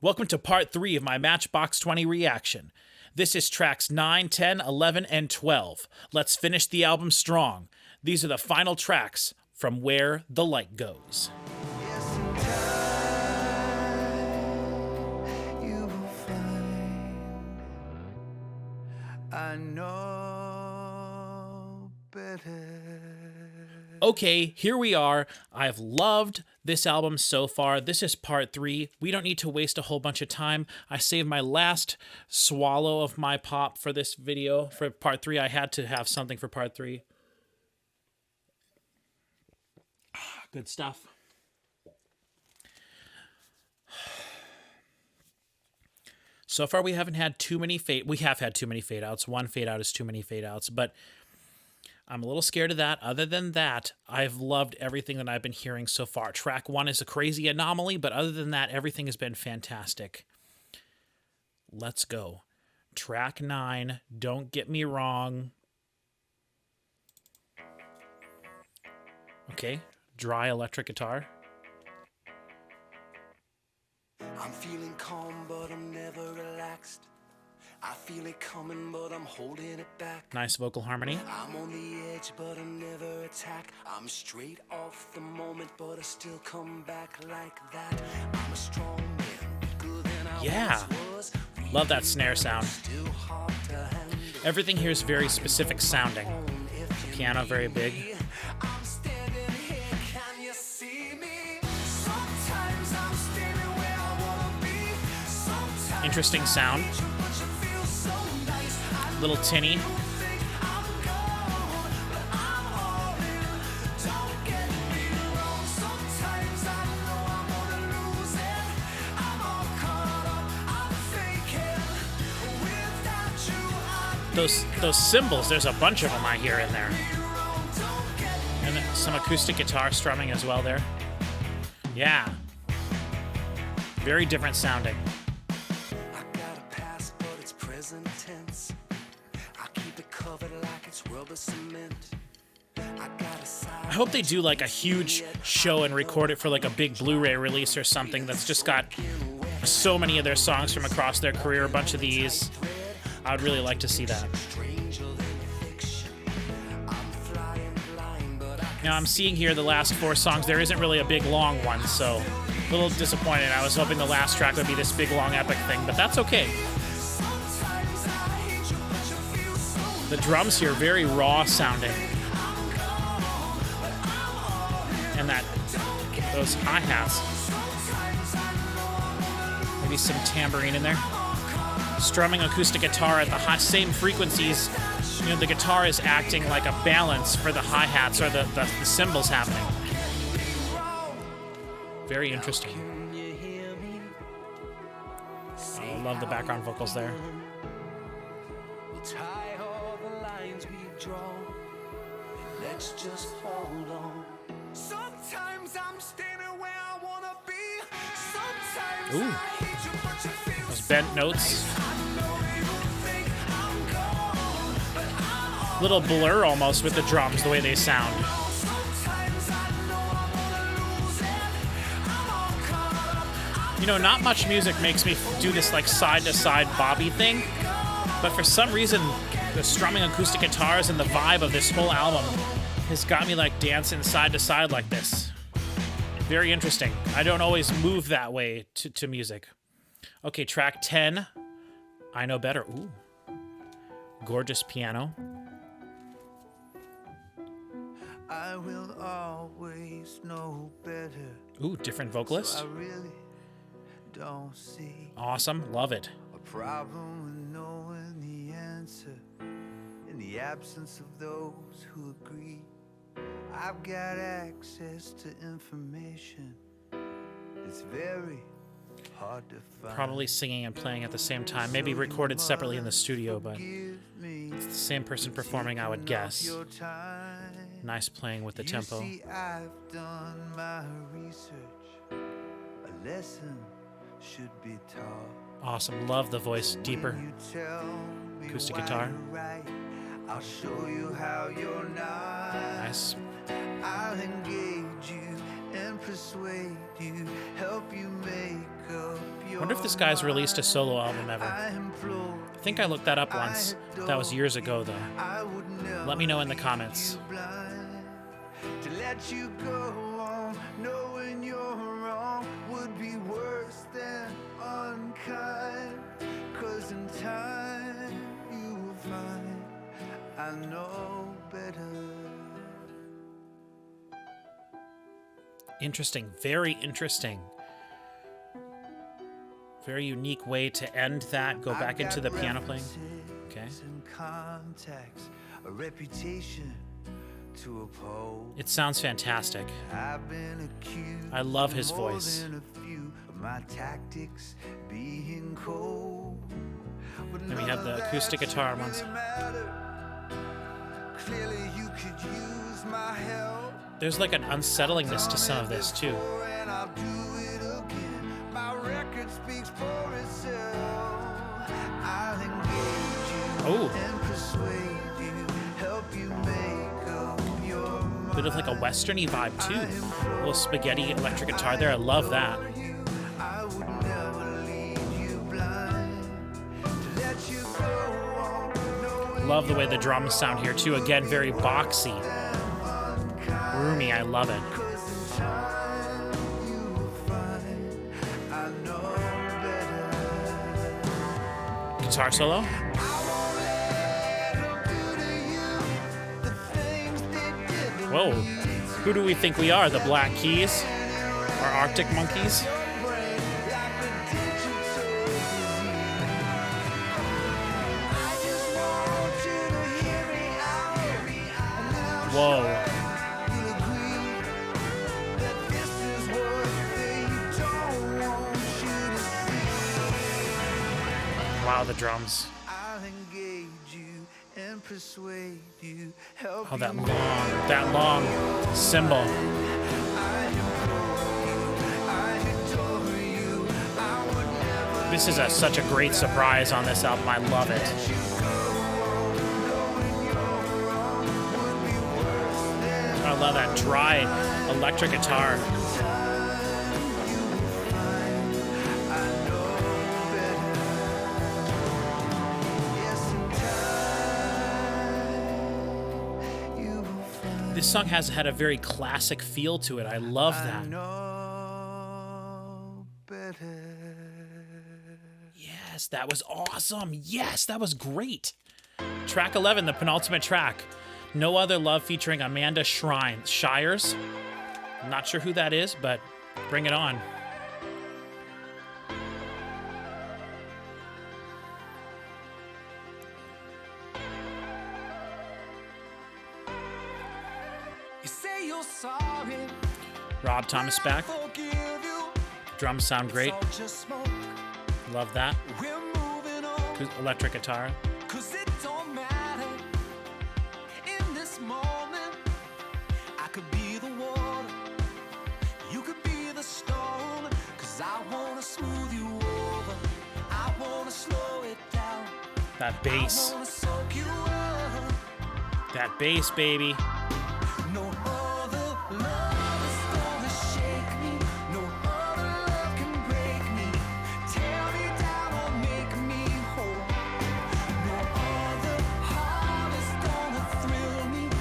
Welcome to part 3 of my Matchbox 20 reaction. This is tracks 9, 10, 11, and 12. Let's finish the album strong. These are the final tracks from Where the Light Goes. Yes, in time you will find I know better. Okay, here we are. I've loved this album so far. This is part 3. We don't need to waste a whole bunch of time. I saved my last swallow of my pop for this video. For part 3, I had to have something for part 3. Good stuff. So far, we haven't had too many fade. We have had too many fade outs. One fade out is too many fade outs, but I'm a little scared of that. Other than that, I've loved everything that I've been hearing so far. Track 1 is a crazy anomaly, but other than that, everything has been fantastic. Let's go. Track 9, Don't Get Me Wrong. Okay, dry electric guitar. I'm feeling calm, but I'm never relaxed. I feel it coming, but I'm holding it back. Nice vocal harmony. I'm on the edge, but I never attack. I'm straight off the moment, but I still come back like that. I'm a strong man, bigger than I once was. Love that snare sound. Still hard to handle. Everything here is very specific sounding. The piano very big. I'm standing here, can you see me? Sometimes I'm standing where I wanna be. Sometimes Interesting sound. Little tinny. Those cymbals, there's a bunch of them I hear in there. And then some acoustic guitar strumming as well there. Yeah. Very different sounding. I got a past, but it's present tense. I keep it covered like it's rubber cement. I hope they do like a huge show and record it for like a big Blu-ray release or something that's just got so many of their songs from across their career, a bunch of these. I would really like to see that. Now I'm seeing here the last 4 songs. There isn't really a big long one, so a little disappointed. I was hoping the last track would be this big long epic thing, but that's okay. The drums here, very raw sounding. And those hi-hats. Maybe some tambourine in there. Strumming acoustic guitar at the same frequencies. You know, the guitar is acting like a balance for the hi-hats or the cymbals happening. Very interesting. Oh, I love the background vocals there. Tie all the lines we draw. Let's just hold on. Sometimes I'm standing where I wanna be. Sometimes I hate you, but you feel those bent notes. Little blur almost with the drums, the way they sound. You know, not much music makes me do this like side-to-side bobby thing, but for some reason, the strumming acoustic guitars and the vibe of this whole album has got me like dancing side to side like this. Very interesting. I don't always move that way to music. Okay, track 10, I Know Better. Ooh, gorgeous piano. I will always know better. Ooh, different vocalist. So I really don't see Awesome, love it. a problem with knowing the answer in the absence of those who agree. I've got access to information. It's very hard to find. Probably singing and playing at the same time. Maybe recorded separately in the studio, but it's the same person performing, I would guess. Nice playing with the tempo. You see, I've done my research. A lesson should be taught. Awesome, love the voice, deeper. You tell me Acoustic why guitar. you're right. I'll show you how you're not. Nice. I'll engage you and persuade you, help you make up your Wonder if this guy's released a solo album ever. I think I looked that up once. That was years ago, though. Let me know in the comments. To let you go on, knowing you're wrong would be worse than unkind. 'Cause in time you will find I know better. Interesting, very interesting. Very unique way to end that. Go back into the piano playing. Okay. Contacts, a reputation to uphold. It sounds fantastic. I've been accused I love his voice. more than a few of my tactics being cold. But Then we have the none of acoustic that guitar really ones. mattered. Clearly you could use my help. There's like an unsettlingness to some of this too. And I'll do it again. My record speaks for itself. I'll engage you and persuade you, help you make up your mind. Bit of like a westerny vibe too. A little spaghetti electric guitar there. I love that. I would never lead you blind to let you go on, knowing Love the way the drums sound here too. Again, very boxy. Roomy, I love it. Guitar solo. Whoa. Who do we think we are? The Black Keys? Or Arctic Monkeys? Whoa. Wow, the drums. Oh, that long cymbal. This is such a great surprise on this album. I love it. I love that dry electric guitar. This song has had a very classic feel to it. I love that. Yes, that was awesome. Yes, that was great. Track 11, the penultimate track. No Other Love featuring Amanda Shires. I'm not sure who that is, but bring it on. Rob Thomas back. Drums sound great. Love that. Electric guitar. That bass. That bass, baby.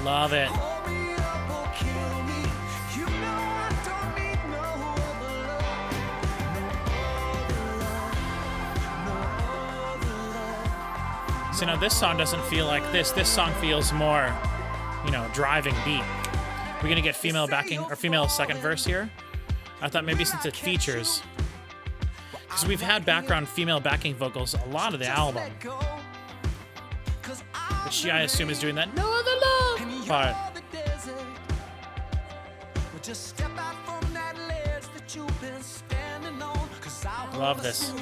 Love it. So now this song doesn't feel like this. This song feels more, driving beat. We're gonna get female backing or female second verse here. I thought maybe since it features, because we've had background female backing vocals a lot of the album. But she, I assume, is doing that No Other Love part. Love this.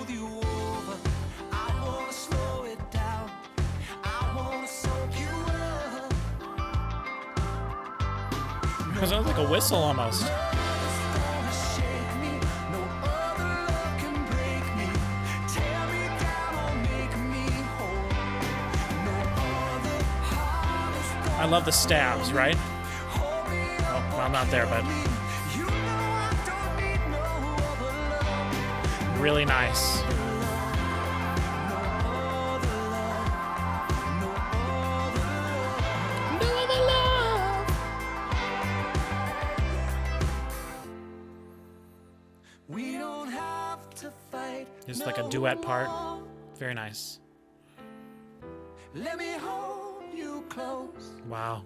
It sounds like a whistle almost. I love the stabs, right? Oh, well, not there, but Really nice. Just like a duet part. Very nice. Let me hold you close. Wow.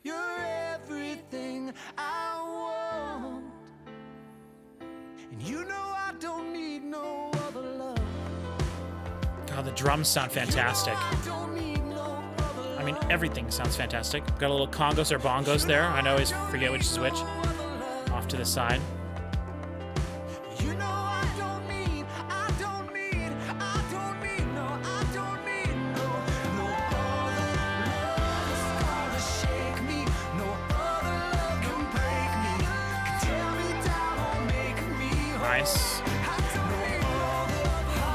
You're everything I want. And you know I don't need no other love. God, the drums sound fantastic. I mean, everything sounds fantastic. Got a little congos or bongos there. I always forget which is which. Off to the side. Nice.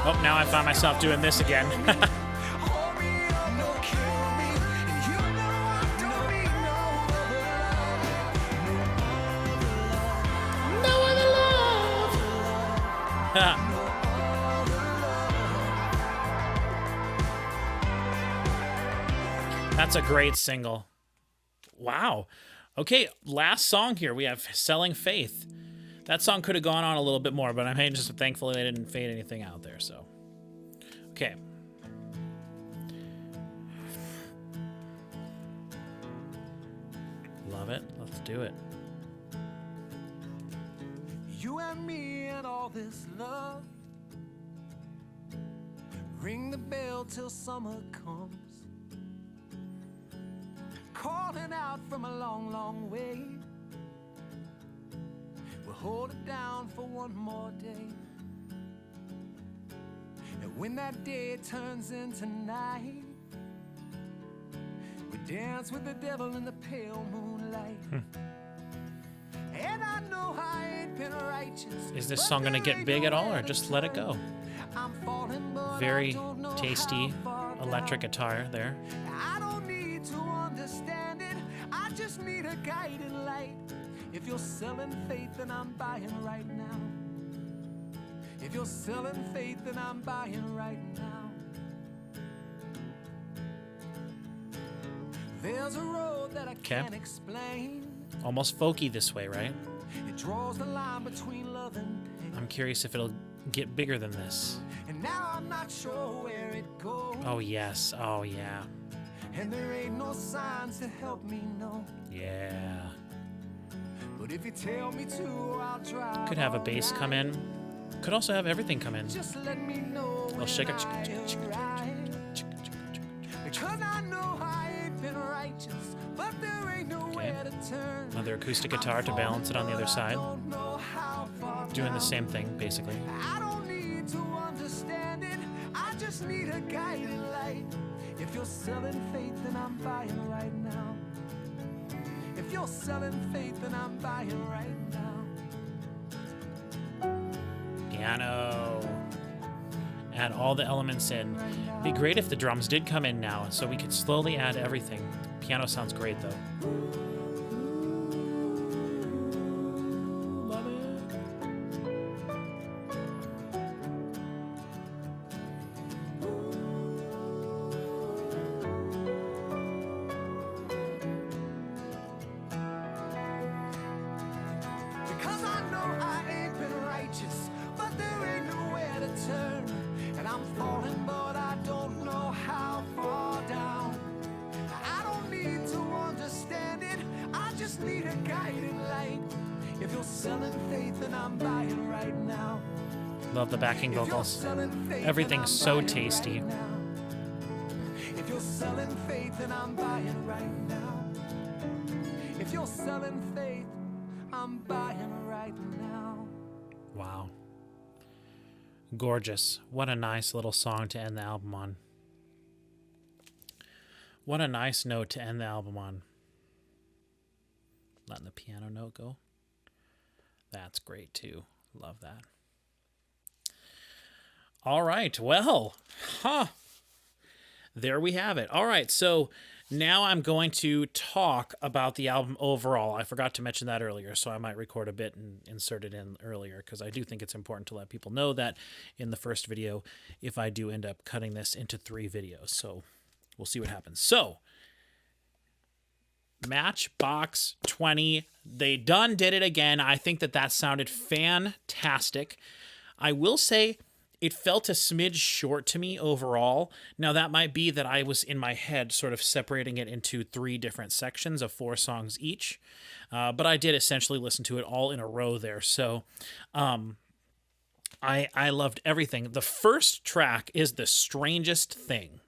Oh, now I find myself doing this again. That's a great single. Wow. Okay, last song here. We have Selling Faith. That song could have gone on a little bit more, but I'm just thankfully they didn't fade anything out there, so. Okay. Love it. Let's do it. You and me and all this love. Ring the bell till summer comes. Calling out from a long, long way. We'll hold it down for one more day. And when that day turns into night, we dance with the devil in the pale moonlight. And I know I ain't been righteous. Is this song gonna get big at all, or just let it go? Very tasty electric guitar there. I don't need to understand it. I just need a guiding light. If you're selling faith, then I'm buying right now. If you're selling faith, then I'm buying right now. There's a road that I can't explain. Almost folky this way, right? It draws the line between love and pain. I'm curious if it'll get bigger than this. And now I'm not sure where it goes. Oh, yes. Oh, yeah. And there ain't no signs to help me know. Yeah. But if you tell me to, I'll drive. Could have a bass come in. Could also have everything come in. Just let me know. I'll shake it. Because I know I ain't been righteous, but there ain't nowhere to turn. Another acoustic guitar to balance it on the other side. Doing the same thing, basically. I don't need to understand it. I just need a guiding light. If you're selling faith, then I'm buying right now. If you're selling faith, then I'm buying right now. Piano. Add all the elements in. Be great if the drums did come in now, so we could slowly add everything. Piano sounds great, though. Love it. Because I know I ain't been righteous, but there ain't nowhere to turn. And I'm falling, but I don't know how far down. I don't need to understand it. I just need a guiding light. If you're selling faith, then I'm buying right now. Love the backing vocals. Everything's so tasty. If you're selling faith, then I'm buying right now. If you're selling faith, I'm buying right now. Wow. Gorgeous. What a nice little song to end the album on. What a nice note to end the album on. Letting the piano note go. That's great too. Love that. All right. Well, there we have it. All right. So Now I'm going to talk about the album overall. I forgot to mention that earlier, so I might record a bit and insert it in earlier because I do think it's important to let people know that in the first video, if I do end up cutting this into 3 videos. So we'll see what happens. So, Matchbox 20, they did it again. I think that sounded fantastic. I will say it felt a smidge short to me overall. Now, that might be that I was in my head sort of separating it into 3 different sections of 4 songs each. But I did essentially listen to it all in a row there. So I loved everything. The first track is The Strangest Thing.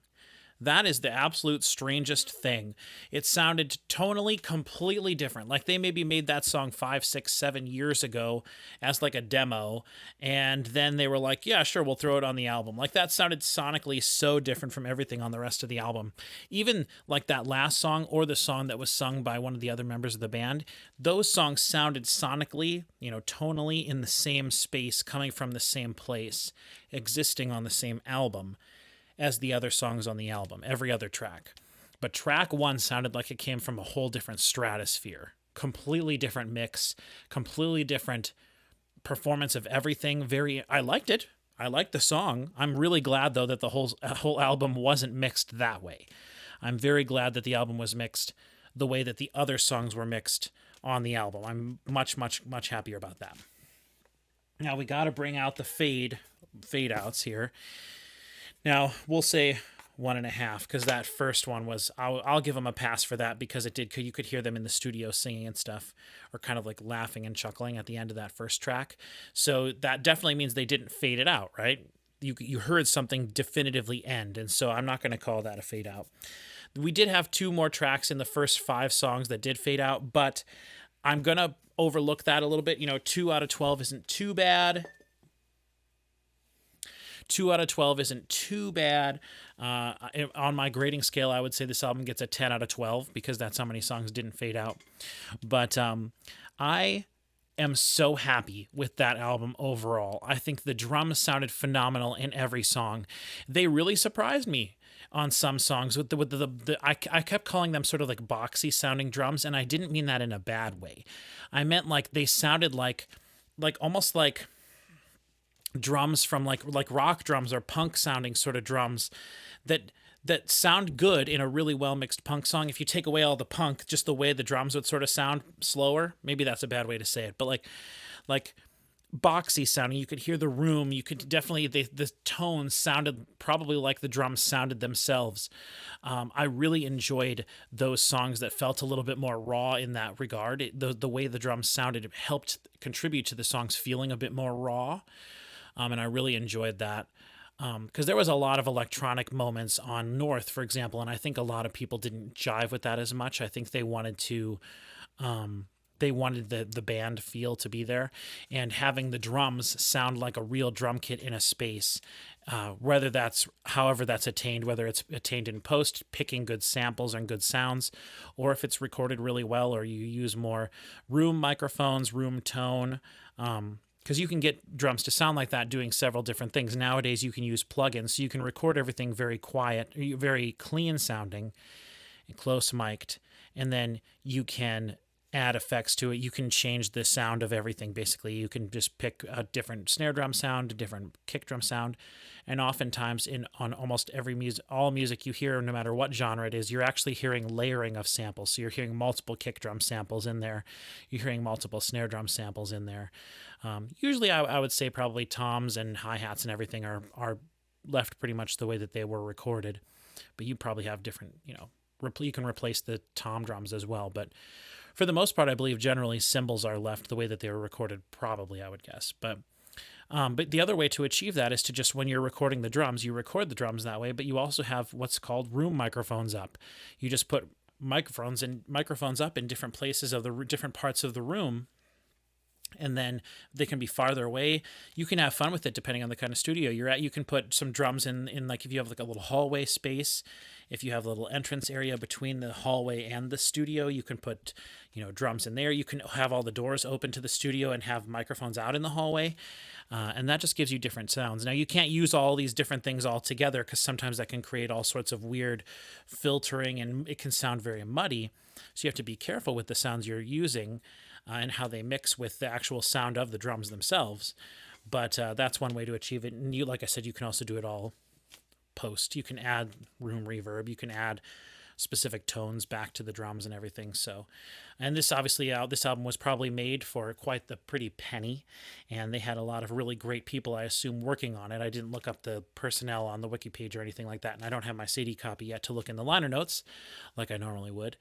That is the absolute strangest thing. It sounded tonally completely different. Like they maybe made that song 5, 6, 7 years ago as like a demo, and then they were like, yeah, sure, we'll throw it on the album. Like that sounded sonically so different from everything on the rest of the album. Even like that last song or the song that was sung by one of the other members of the band, those songs sounded sonically, tonally in the same space, coming from the same place, existing on the same album as the other songs on the album, every other track. But track 1 sounded like it came from a whole different stratosphere. Completely different mix, completely different performance of everything. I liked it. I liked the song. I'm really glad, though, that the whole album wasn't mixed that way. I'm very glad that the album was mixed the way that the other songs were mixed on the album. I'm much, much, much happier about that. Now, we got to bring out the fade outs here. Now, we'll say 1.5 because that first one was, I'll give them a pass for that because you could hear them in the studio singing and stuff, or kind of like laughing and chuckling at the end of that first track. So that definitely means they didn't fade it out, right? You heard something definitively end, and so I'm not going to call that a fade out. We did have 2 more tracks in the first 5 songs that did fade out, but I'm going to overlook that a little bit. 2 out of 12 isn't too bad. 2 out of 12 isn't too bad. On my grading scale, I would say this album gets a 10 out of 12 because that's how many songs didn't fade out. But I am so happy with that album overall. I think the drums sounded phenomenal in every song. They really surprised me on some songs with I kept calling them sort of like boxy sounding drums, and I didn't mean that in a bad way. I meant like they sounded like almost like drums from like rock drums or punk sounding sort of drums that sound good in a really well mixed punk song. If you take away all the punk, just the way the drums would sort of sound slower, maybe that's a bad way to say it, but like boxy sounding, you could hear the room, you could definitely, the tones sounded probably like the drums sounded themselves. I really enjoyed those songs that felt a little bit more raw in that regard. The way the drums sounded helped contribute to the songs feeling a bit more raw. And I really enjoyed that because there was a lot of electronic moments on North, for example, and I think a lot of people didn't jive with that as much. I think they wanted to, the band feel to be there, and having the drums sound like a real drum kit in a space, however that's attained, whether it's attained in post, picking good samples and good sounds, or if it's recorded really well, or you use more room microphones, room tone, because you can get drums to sound like that doing several different things. Nowadays, you can use plugins, so you can record everything very quiet, very clean sounding, close mic'd, and then you can add effects to it. You can change the sound of everything, basically. You can just pick a different snare drum sound, a different kick drum sound, and oftentimes on almost all music you hear, no matter what genre it is, you're actually hearing layering of samples. So you're hearing multiple kick drum samples in there. You're hearing multiple snare drum samples in there. Usually I would say probably toms and hi-hats and everything are left pretty much the way that they were recorded, but you probably have different, you can replace the tom drums as well. But for the most part, I believe generally cymbals are left the way that they were recorded, probably, I would guess. But the other way to achieve that is to just, when you're recording the drums, you record the drums that way, but you also have what's called room microphones up. You just put microphones up in different places of the different parts of the room, and then they can be farther away. You can have fun with it depending on the kind of studio you're at. You can put some drums in like if you have like a little hallway space, if you have a little entrance area between the hallway and the studio, you can put, drums in there. You can have all the doors open to the studio and have microphones out in the hallway. And that just gives you different sounds. Now, you can't use all these different things all together because sometimes that can create all sorts of weird filtering and it can sound very muddy. So you have to be careful with the sounds you're using and how they mix with the actual sound of the drums themselves. But that's one way to achieve it. And you, like I said, you can also do it all post. You can add room reverb. You can add specific tones back to the drums and everything. So, and this obviously this album was probably made for quite the pretty penny, and they had a lot of really great people, I assume, working on it. I didn't look up the personnel on the wiki page or anything like that, and I don't have my CD copy yet to look in the liner notes like I normally would,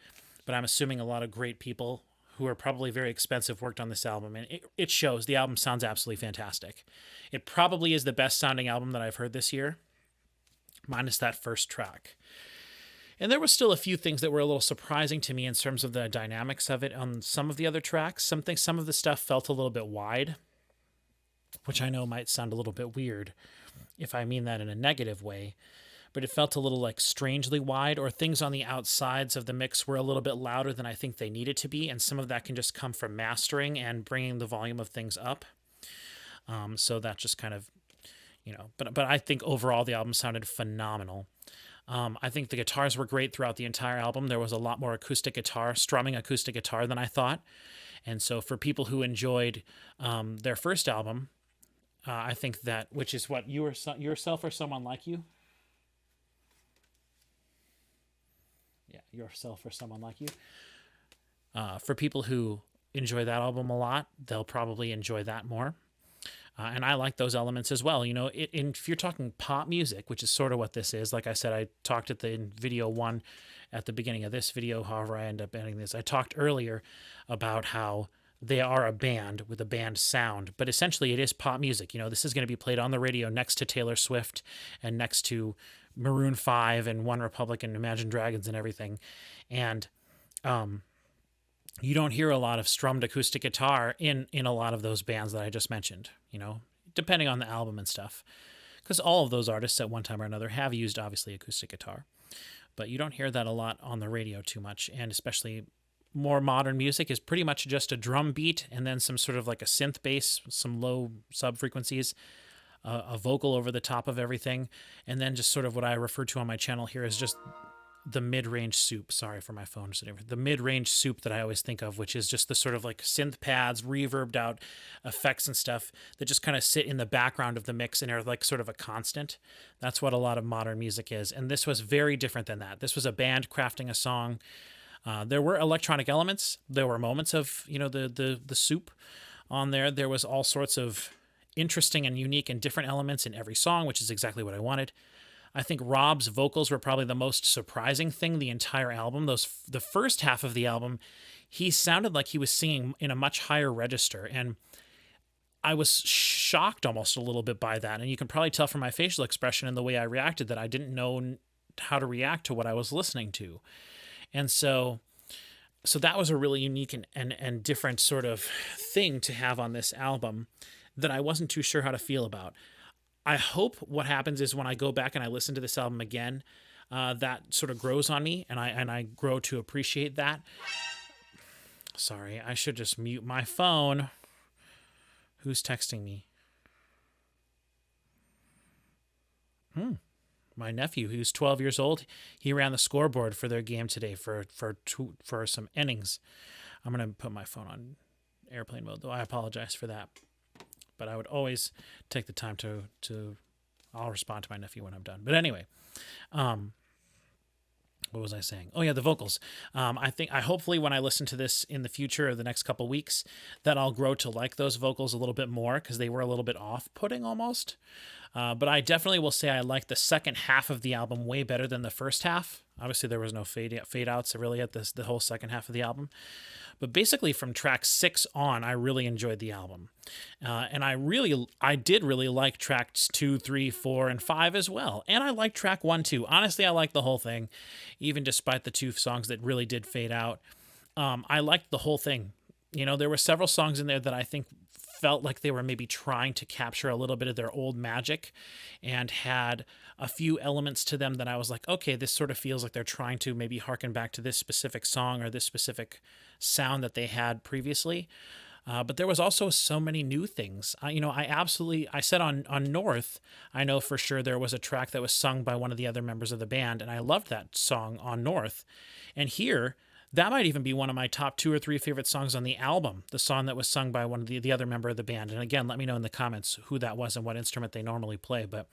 but I'm assuming a lot of great people who are probably very expensive worked on this album, and it shows. The album sounds absolutely fantastic. It probably is the best sounding album that I've heard this year, minus that first track. And there were still a few things that were a little surprising to me in terms of the dynamics of it on some of the other tracks. Some of the stuff felt a little bit wide, which I know might sound a little bit weird if I mean that in a negative way, but it felt a little like strangely wide, or things on the outsides of the mix were a little bit louder than I think they needed to be, and some of that can just come from mastering and bringing the volume of things up. So that just kind of, but I think overall the album sounded phenomenal. I think the guitars were great throughout the entire album. There was a lot more strumming acoustic guitar than I thought. And so for people who enjoyed their first album, I think that, which is what, yourself or someone like you? Yeah, yourself or someone like you. For people who enjoy that album a lot, they'll probably enjoy that more. And I like those elements as well. If you're talking pop music, which is sort of what this is, like I said, I talked in video 1 at the beginning of this video, however I end up editing this. I talked earlier about how they are a band with a band sound, but essentially it is pop music. This is going to be played on the radio next to Taylor Swift and next to Maroon 5 and One Republic and Imagine Dragons and everything. And you don't hear a lot of strummed acoustic guitar in a lot of those bands that I just mentioned, depending on the album and stuff. Because all of those artists at one time or another have used, obviously, acoustic guitar. But you don't hear that a lot on the radio too much, and especially more modern music is pretty much just a drum beat and then some sort of like a synth bass, some low sub-frequencies, a vocal over the top of everything, and then just sort of what I refer to on my channel here is just the mid-range soup. Sorry for my phone. The mid-range soup that I always think of, which is just the sort of like synth pads, reverbed out effects and stuff that just kind of sit in the background of the mix and are like sort of a constant. That's what a lot of modern music is. And this was very different than that. This was a band crafting a song. There were electronic elements. There were moments of, the soup on there. There was all sorts of interesting and unique and different elements in every song, which is exactly what I wanted. I think Rob's vocals were probably the most surprising thing the entire album. The first half of the album, he sounded like he was singing in a much higher register, and I was shocked almost a little bit by that. And you can probably tell from my facial expression and the way I reacted that I didn't know how to react to what I was listening to. And so that was a really unique and different sort of thing to have on this album that I wasn't too sure how to feel about. I hope what happens is when I go back and I listen to this album again, that sort of grows on me, and I grow to appreciate that. Sorry, I should just mute my phone. Who's texting me? My nephew, who's 12 years old. He ran the scoreboard for their game today for some innings. I'm going to put my phone on airplane mode, though. I apologize for that. But I would always take the time to I'll respond to my nephew when I'm done. But anyway, what was I saying? Oh yeah, the vocals. I hopefully when I listen to this in the future or the next couple weeks, that I'll grow to like those vocals a little bit more because they were a little bit off-putting almost. But I definitely will say I like the second half of the album way better than the first half. Obviously, there was no fade outs really at the whole second half of the album. But basically, from track 6 on, I really enjoyed the album. And I did really like tracks 2, 3, 4, and 5 as well. And I like track 1 too. Honestly, I liked the whole thing, even despite the 2 songs that really did fade out. I liked the whole thing. There were several songs in there that I think felt like they were maybe trying to capture a little bit of their old magic and had a few elements to them that I was like, okay, this sort of feels like they're trying to maybe harken back to this specific song or this specific sound that they had previously. But there was also so many new things. I said on North, I know for sure there was a track that was sung by one of the other members of the band, and I loved that song on North. And here, that might even be one of my top 2 or 3 favorite songs on the album, the song that was sung by one of the other member of the band. And again, let me know in the comments who that was and what instrument they normally play. But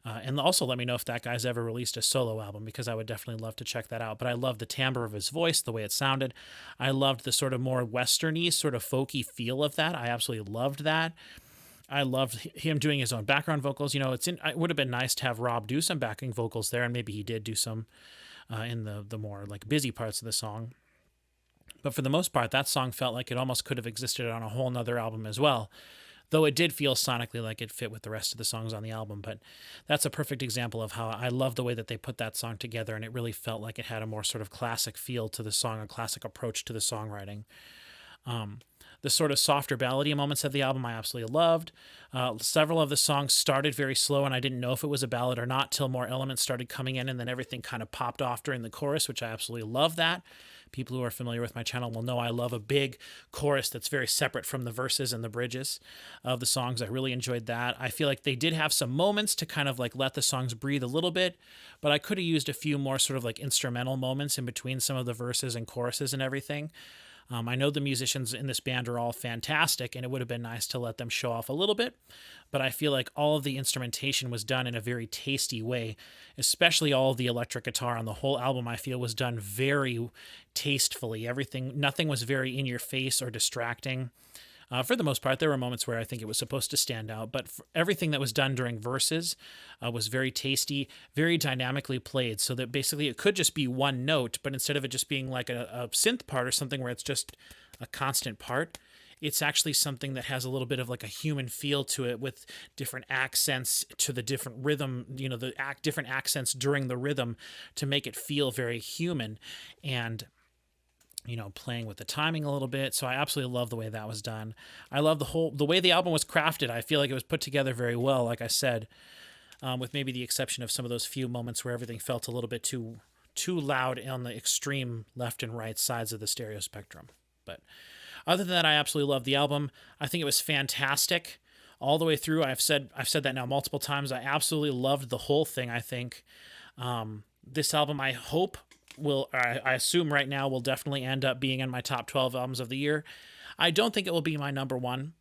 and also let me know if that guy's ever released a solo album, because I would definitely love to check that out. But I love the timbre of his voice, the way it sounded. I loved the sort of more westerny, sort of folky feel of that. I absolutely loved that. I loved him doing his own background vocals. It would have been nice to have Rob do some backing vocals there, and maybe he did do some in the more like busy parts of the song. But for the most part, that song felt like it almost could have existed on a whole nother album as well, though it did feel sonically like it fit with the rest of the songs on the album. But that's a perfect example of how I love the way that they put that song together, and it really felt like it had a more sort of classic feel to the song, a classic approach to the songwriting. The sort of softer ballady moments of the album I absolutely loved. Several of the songs started very slow, and I didn't know if it was a ballad or not till more elements started coming in, and then everything kind of popped off during the chorus, which I absolutely love that. People who are familiar with my channel will know I love a big chorus that's very separate from the verses and the bridges of the songs. I really enjoyed that. I feel like they did have some moments to kind of like let the songs breathe a little bit, but I could have used a few more sort of like instrumental moments in between some of the verses and choruses and everything. I know the musicians in this band are all fantastic, and it would have been nice to let them show off a little bit, but I feel like all of the instrumentation was done in a very tasty way, especially all of the electric guitar on the whole album. I feel was done very tastefully. Nothing was very in your face or distracting. For the most part, there were moments where I think it was supposed to stand out, but everything that was done during verses was very tasty, very dynamically played, so that basically it could just be one note, but instead of it just being like a synth part or something where it's just a constant part, it's actually something that has a little bit of like a human feel to it, with different accents to the different rhythm, different accents during the rhythm to make it feel very human, and playing with the timing a little bit. So I absolutely love the way that was done. I love the way the album was crafted. I feel like it was put together very well, like I said, with maybe the exception of some of those few moments where everything felt a little bit too loud on the extreme left and right sides of the stereo spectrum. But other than that, I absolutely love the album. I think it was fantastic all the way through. I've said that now multiple times. I absolutely loved the whole thing. I think this album, I hope, I assume right now will definitely end up being in my top 12 albums of the year. I don't think it will be my number one.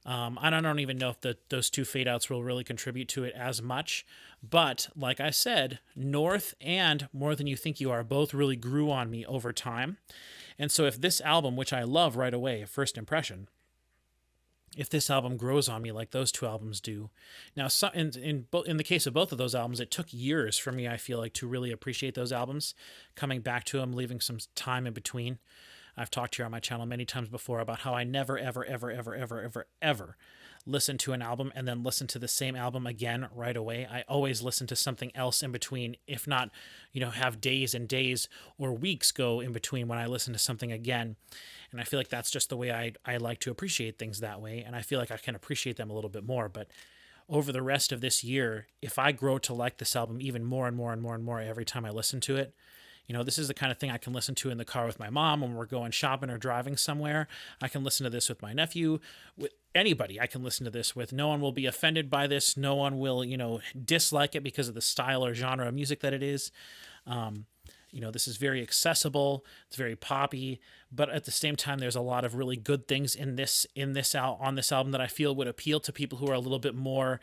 I don't even know if those 2 fade outs will really contribute to it as much. But like I said, North and More Than You Think You Are both really grew on me over time. And so if this album, which I love right away, first impression, if this album grows on me like those 2 albums do. Now, in the case of both of those albums, it took years for me, I feel like, to really appreciate those albums, coming back to them, leaving some time in between. I've talked here on my channel many times before about how I never, ever, ever, ever, ever, ever, ever listen to an album and then listen to the same album again right away. I always listen to something else in between, if not, have days and days or weeks go in between when I listen to something again. And I feel like that's just the way I like to appreciate things that way. And I feel like I can appreciate them a little bit more. But over the rest of this year, if I grow to like this album even more and more and more and more every time I listen to it, this is the kind of thing I can listen to in the car with my mom when we're going shopping or driving somewhere. I can listen to this with my nephew, with anybody. I can listen to this with. No one will be offended by this. No one will, dislike it because of the style or genre of music that it is. This is very accessible. It's very poppy, but at the same time, there's a lot of really good things on this album that I feel would appeal to people who are a little bit more,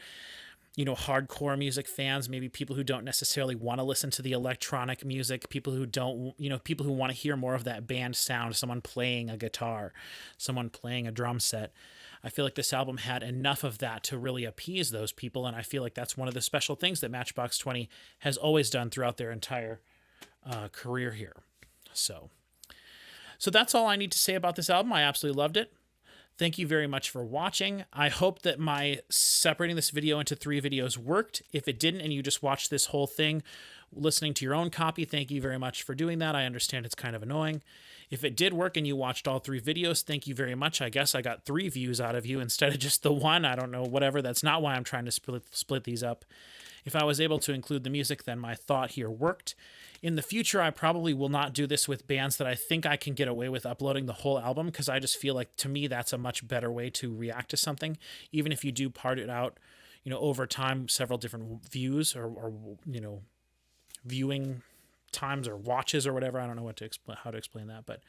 hardcore music fans, maybe people who don't necessarily want to listen to the electronic music, people who don't, people who want to hear more of that band sound, someone playing a guitar, someone playing a drum set. I feel like this album had enough of that to really appease those people, and I feel like that's one of the special things that Matchbox 20 has always done throughout their entire career here. So that's all I need to say about this album. I absolutely loved it. Thank you very much for watching. I hope that my separating this video into 3 videos worked. If it didn't and you just watched this whole thing listening to your own copy, thank you very much for doing that. I understand it's kind of annoying. If it did work and you watched all 3 videos, thank you very much. I guess I got 3 views out of you instead of just the 1. I don't know, whatever. That's not why I'm trying to split these up. If I was able to include the music, then my thought here worked. In the future, I probably will not do this with bands that I think I can get away with uploading the whole album, because I just feel like, to me, that's a much better way to react to something. Even if you do part it out, over time, several different views or viewing times or watches or whatever. I don't know how to explain that, but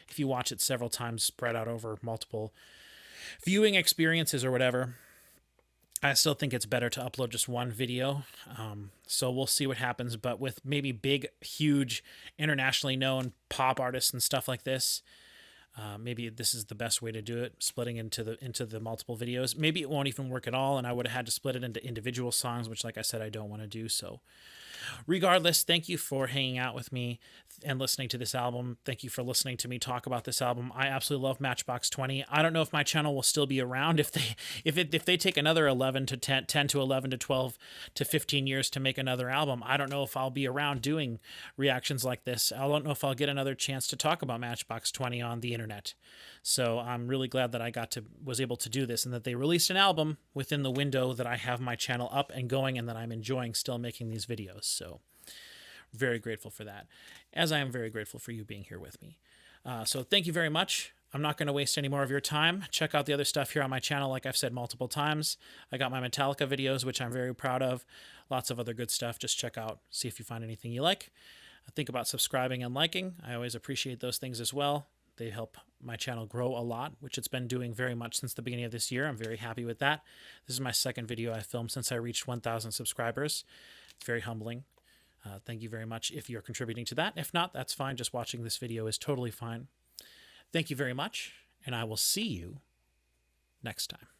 if you watch it several times spread out over multiple viewing experiences or whatever, I still think it's better to upload just one video. So we'll see what happens. But with maybe big, huge, internationally known pop artists and stuff like this, maybe this is the best way to do it, splitting into the multiple videos. Maybe it won't even work at all, and I would have had to split it into individual songs, which, like I said, I don't want to do. So regardless, thank you for hanging out with me and listening to this album. Thank you for listening to me talk about this album. I absolutely love Matchbox 20. I don't know if my channel will still be around if they take another 11 to 10 to 11 to 12 to 15 years to make another album. I don't know if I'll be around doing reactions like this. I don't know if I'll get another chance to talk about Matchbox 20 on the internet. So I'm really glad that I was able to do this, and that they released an album within the window that I have my channel up and going, and that I'm enjoying still making these videos. So very grateful for that, as I am very grateful for you being here with me. So thank you very much. I'm not going to waste any more of your time. Check out the other stuff here on my channel. Like I've said multiple times, I got my Metallica videos, which I'm very proud of. Lots of other good stuff. Just check out, see if you find anything you like. Think about subscribing and liking. I always appreciate those things as well. They help my channel grow a lot, which it's been doing very much since the beginning of this year. I'm very happy with that. This is my second video I filmed since I reached 1,000 subscribers. It's very humbling. Thank you very much if you're contributing to that. If not, that's fine. Just watching this video is totally fine. Thank you very much, and I will see you next time.